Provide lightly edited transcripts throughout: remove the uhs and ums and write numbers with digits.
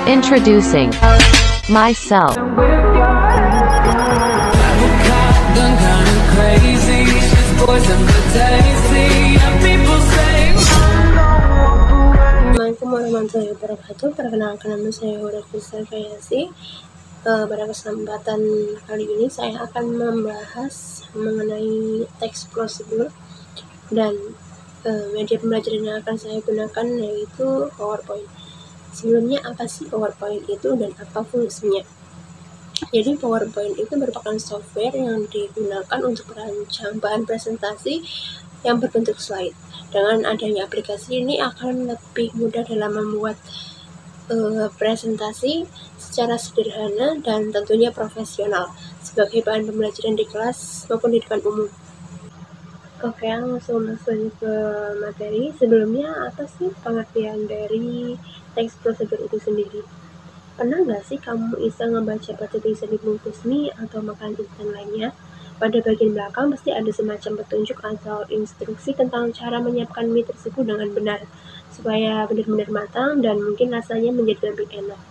Introducing myself. Assalamualaikum warahmatullahi wabarakatuh. Perkenalkan, nama saya Hurafisa Kayasi. Pada kesempatan kali ini saya akan membahas mengenai teks prosedur dan media pembelajaran yang akan saya gunakan, yaitu PowerPoint. Sebelumnya, apa sih PowerPoint itu dan apa fungsinya? Jadi PowerPoint itu merupakan software yang digunakan untuk merancang bahan presentasi yang berbentuk slide. Dengan adanya aplikasi ini akan lebih mudah dalam membuat presentasi secara sederhana dan tentunya profesional sebagai bahan pembelajaran di kelas maupun di depan umum. Oke, langsung masuk ke materi. Sebelumnya, apa sih pengertian dari teks prosedur itu sendiri? Pernah nggak sih kamu iseng membaca tulisan di bungkus mie atau makanan instan lainnya? Pada bagian belakang pasti ada semacam petunjuk atau instruksi tentang cara menyiapkan mie tersebut dengan benar, supaya benar-benar matang dan mungkin rasanya menjadi lebih enak.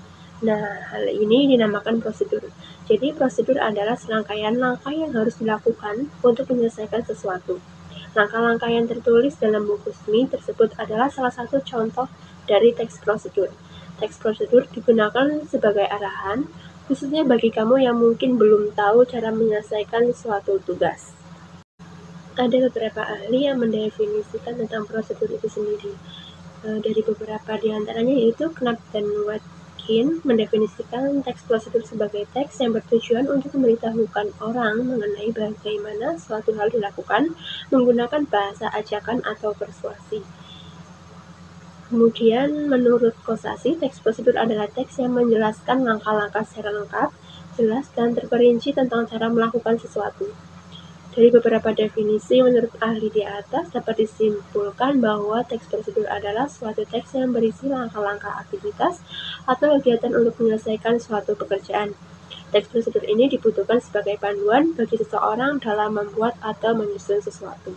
Nah, hal ini dinamakan prosedur. Jadi, prosedur adalah serangkaian langkah yang harus dilakukan untuk menyelesaikan sesuatu. Langkah-langkah yang tertulis dalam bungkus mie tersebut adalah salah satu contoh dari teks prosedur. Teks prosedur digunakan sebagai arahan, khususnya bagi kamu yang mungkin belum tahu cara menyelesaikan suatu tugas. Ada beberapa ahli yang mendefinisikan tentang prosedur itu sendiri. Dari beberapa di antaranya yaitu Knapp dan Watkins mendefinisikan teks prosedur sebagai teks yang bertujuan untuk memberitahukan orang mengenai bagaimana suatu hal dilakukan menggunakan bahasa ajakan atau persuasi. Kemudian, menurut Kosasi, teks prosedur adalah teks yang menjelaskan langkah-langkah secara lengkap, jelas, dan terperinci tentang cara melakukan sesuatu. Dari beberapa definisi menurut ahli di atas dapat disimpulkan bahwa teks prosedur adalah suatu teks yang berisi langkah-langkah aktivitas atau kegiatan untuk menyelesaikan suatu pekerjaan. Teks prosedur ini dibutuhkan sebagai panduan bagi seseorang dalam membuat atau menyusun sesuatu.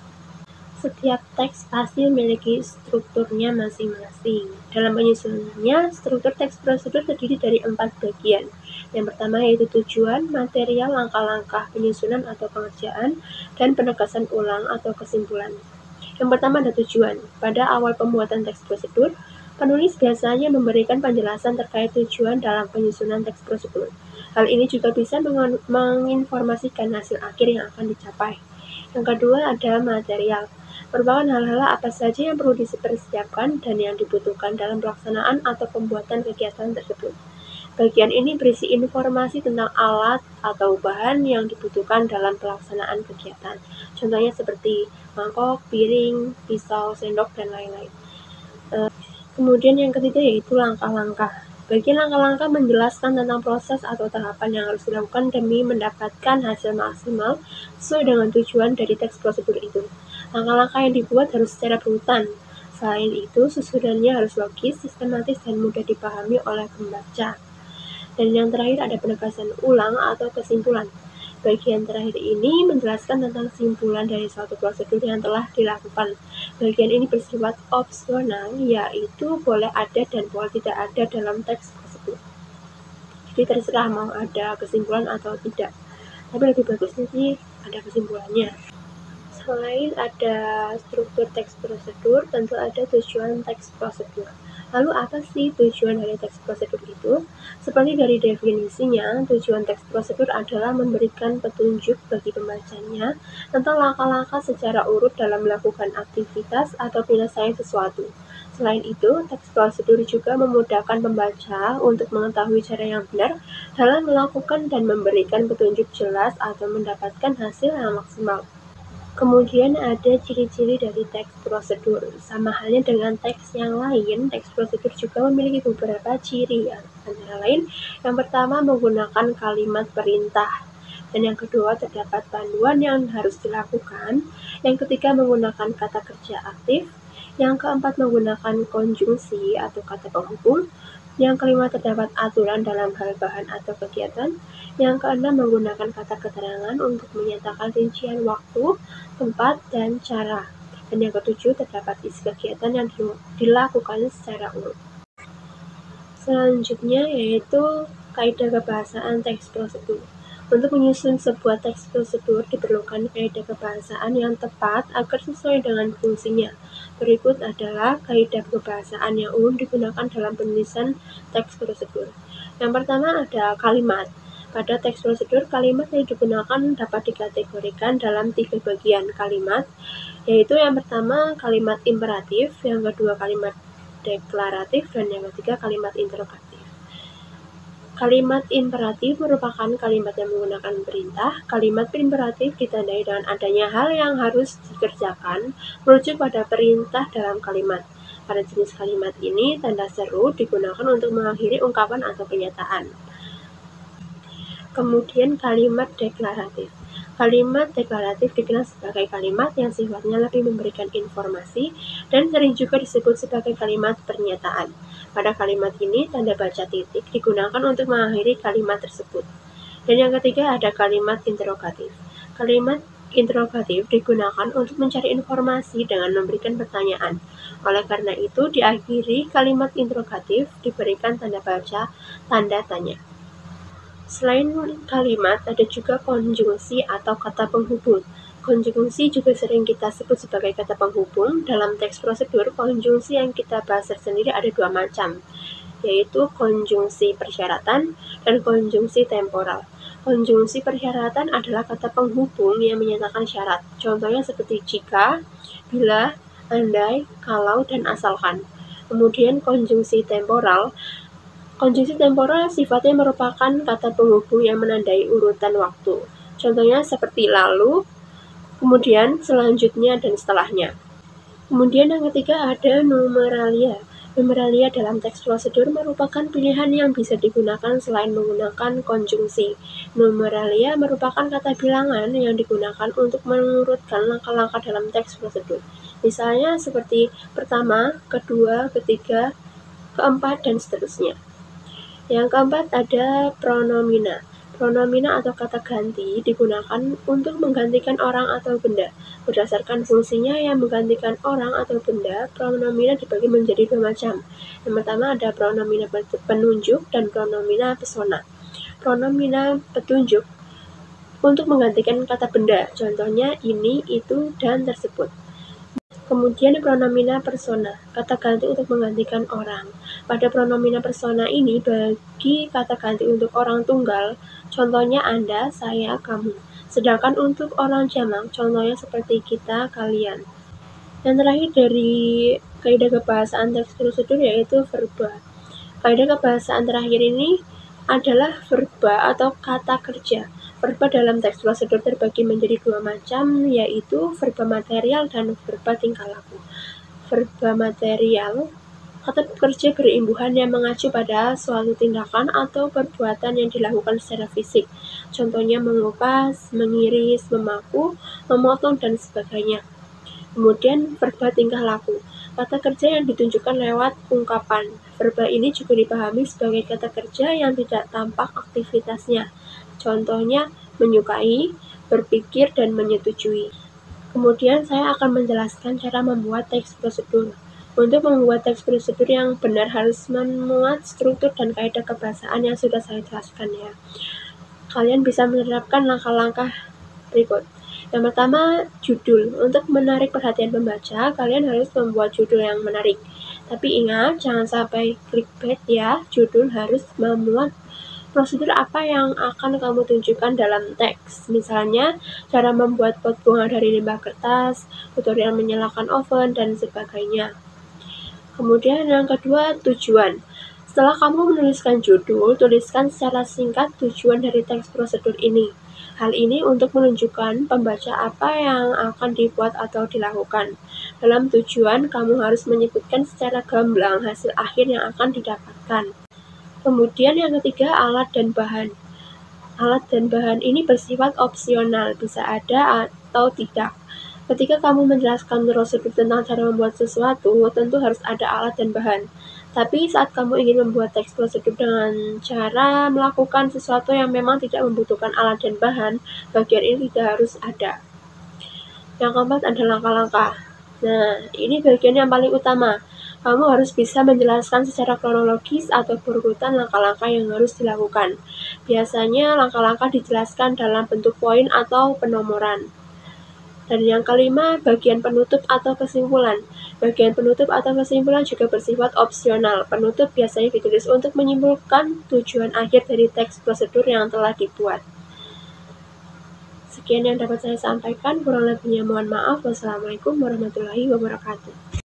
Setiap teks pasti memiliki strukturnya masing-masing. Dalam penyusunannya, struktur teks prosedur terdiri dari 4 bagian. Yang pertama yaitu tujuan, material, langkah-langkah penyusunan atau pengerjaan, dan penegasan ulang atau kesimpulan. Yang pertama ada tujuan. Pada awal pembuatan teks prosedur, penulis biasanya memberikan penjelasan terkait tujuan dalam penyusunan teks prosedur. Hal ini juga bisa menginformasikan hasil akhir yang akan dicapai. Yang kedua ada material. Merupakan hal-hal apa saja yang perlu dipersiapkan dan yang dibutuhkan dalam pelaksanaan atau pembuatan kegiatan tersebut. Bagian ini berisi informasi tentang alat atau bahan yang dibutuhkan dalam pelaksanaan kegiatan. Contohnya seperti mangkok, piring, pisau, sendok, dan lain-lain. Kemudian yang ketiga yaitu langkah-langkah. Bagian langkah-langkah menjelaskan tentang proses atau tahapan yang harus dilakukan demi mendapatkan hasil maksimal sesuai dengan tujuan dari teks prosedur itu. Langkah-langkah yang dibuat harus secara berurutan. Selain itu, susunannya harus logis, sistematis, dan mudah dipahami oleh pembaca. Dan yang terakhir ada penegasan ulang atau kesimpulan. Bagian terakhir ini menjelaskan tentang kesimpulan dari suatu prosedur yang telah dilakukan. Bagian ini bersifat opsional, yaitu boleh ada dan boleh tidak ada dalam teks prosedur. Jadi terserah mau ada kesimpulan atau tidak. Tapi lebih bagusnya sih ada kesimpulannya. Selain ada struktur teks prosedur, tentu ada tujuan teks prosedur. Lalu apa sih tujuan dari teks prosedur itu? Seperti dari definisinya, tujuan teks prosedur adalah memberikan petunjuk bagi pembacanya tentang langkah-langkah secara urut dalam melakukan aktivitas atau penyelesaian sesuatu. Selain itu, teks prosedur juga memudahkan pembaca untuk mengetahui cara yang benar dalam melakukan dan memberikan petunjuk jelas atau mendapatkan hasil yang maksimal. Kemudian ada ciri-ciri dari teks prosedur. Sama halnya dengan teks yang lain, teks prosedur juga memiliki beberapa ciri. Antara lain, yang pertama menggunakan kalimat perintah. Dan yang kedua terdapat panduan yang harus dilakukan. Yang ketiga menggunakan kata kerja aktif. Yang keempat menggunakan konjungsi atau kata penghubung. Yang kelima terdapat aturan dalam hal bahan atau kegiatan. Yang keenam menggunakan kata keterangan untuk menyatakan rincian waktu, tempat, dan cara. Dan yang ketujuh terdapat isi kegiatan yang dilakukan secara urut. Selanjutnya yaitu kaidah kebahasaan teks prosedur. Untuk menyusun sebuah teks prosedur diperlukan kaidah kebahasaan yang tepat agar sesuai dengan fungsinya. Berikut adalah kaidah kebahasaan yang umum digunakan dalam penulisan teks prosedur. Yang pertama ada kalimat. Pada teks prosedur, kalimat yang digunakan dapat dikategorikan dalam 3 bagian kalimat, yaitu yang pertama kalimat imperatif, yang kedua kalimat deklaratif, dan yang ketiga kalimat interrogatif. Kalimat imperatif merupakan kalimat yang menggunakan perintah. Kalimat imperatif ditandai dengan adanya hal yang harus dikerjakan, merujuk pada perintah dalam kalimat. Pada jenis kalimat ini, tanda seru digunakan untuk mengakhiri ungkapan atau pernyataan. Kemudian kalimat deklaratif. Kalimat deklaratif dikenal sebagai kalimat yang sifatnya lebih memberikan informasi dan sering juga disebut sebagai kalimat pernyataan. Pada kalimat ini, tanda baca titik digunakan untuk mengakhiri kalimat tersebut. Dan yang ketiga ada kalimat interrogatif. Kalimat interrogatif digunakan untuk mencari informasi dengan memberikan pertanyaan. Oleh karena itu, diakhiri kalimat interrogatif diberikan tanda baca tanda tanya. Selain kalimat, ada juga konjungsi atau kata penghubung. Konjungsi juga sering kita sebut sebagai kata penghubung. Dalam teks prosedur, konjungsi yang kita bahas tersendiri ada 2 macam, yaitu konjungsi persyaratan dan konjungsi temporal. Konjungsi persyaratan adalah kata penghubung yang menyatakan syarat. Contohnya seperti jika, bila, andai, kalau, dan asalkan. Kemudian konjungsi temporal. Konjungsi temporal sifatnya merupakan kata penghubung yang menandai urutan waktu. Contohnya seperti lalu, kemudian selanjutnya, dan setelahnya. Kemudian yang ketiga ada numeralia. Numeralia dalam teks prosedur merupakan pilihan yang bisa digunakan selain menggunakan konjungsi. Numeralia merupakan kata bilangan yang digunakan untuk mengurutkan langkah-langkah dalam teks prosedur. Misalnya seperti pertama, kedua, ketiga, keempat, dan seterusnya. Yang keempat ada pronomina. Pronomina atau kata ganti digunakan untuk menggantikan orang atau benda. Berdasarkan fungsinya yang menggantikan orang atau benda, pronomina dibagi menjadi 2 macam. Yang pertama ada pronomina penunjuk dan pronomina persona. Pronomina petunjuk untuk menggantikan kata benda, contohnya ini, itu, dan tersebut. Kemudian pronomina persona, kata ganti untuk menggantikan orang. Pada pronomina persona ini bagi kata ganti untuk orang tunggal, contohnya Anda, saya, kamu. Sedangkan untuk orang jamak, contohnya seperti kita, kalian. Yang terakhir dari kaidah kebahasaan teks prosedur yaitu verba. Kaidah kebahasaan terakhir ini adalah verba atau kata kerja. Verba dalam teks prosedur terbagi menjadi 2 macam, yaitu verba material dan verba tingkah laku. Verba material, kata kerja berimbuhan yang mengacu pada suatu tindakan atau perbuatan yang dilakukan secara fisik. Contohnya mengupas, mengiris, memaku, memotong, dan sebagainya. Kemudian verba tingkah laku, kata kerja yang ditunjukkan lewat ungkapan. Verba ini juga dipahami sebagai kata kerja yang tidak tampak aktivitasnya. Contohnya menyukai, berpikir, dan menyetujui. Kemudian saya akan menjelaskan cara membuat teks prosedur. Untuk membuat teks prosedur yang benar harus memuat struktur dan kaidah kebahasaan yang sudah saya jelaskan ya. Kalian bisa menerapkan langkah-langkah berikut. Yang pertama, judul. Untuk menarik perhatian pembaca, kalian harus membuat judul yang menarik. Tapi ingat, jangan sampai clickbait ya. Judul harus memuat prosedur apa yang akan kamu tunjukkan dalam teks. Misalnya, cara membuat pot bunga dari limbah kertas, tutorial menyalakan oven, dan sebagainya. Kemudian yang kedua, tujuan. Setelah kamu menuliskan judul, tuliskan secara singkat tujuan dari teks prosedur ini. Hal ini untuk menunjukkan pembaca apa yang akan dibuat atau dilakukan. Dalam tujuan, kamu harus menyebutkan secara gamblang hasil akhir yang akan didapatkan. Kemudian yang ketiga, alat dan bahan. Alat dan bahan ini bersifat opsional, bisa ada atau tidak. Ketika kamu menjelaskan prosedur tentang cara membuat sesuatu, tentu harus ada alat dan bahan. Tapi saat kamu ingin membuat teks prosedur dengan cara melakukan sesuatu yang memang tidak membutuhkan alat dan bahan, bagian ini tidak harus ada. Yang keempat ada langkah-langkah. Nah, ini bagian yang paling utama. Kamu harus bisa menjelaskan secara kronologis atau berurutan langkah-langkah yang harus dilakukan. Biasanya langkah-langkah dijelaskan dalam bentuk poin atau penomoran. Dan yang kelima, bagian penutup atau kesimpulan. Bagian penutup atau kesimpulan juga bersifat opsional. Penutup biasanya ditulis untuk menyimpulkan tujuan akhir dari teks prosedur yang telah dibuat. Sekian yang dapat saya sampaikan, kurang lebihnya mohon maaf. Wassalamualaikum warahmatullahi wabarakatuh.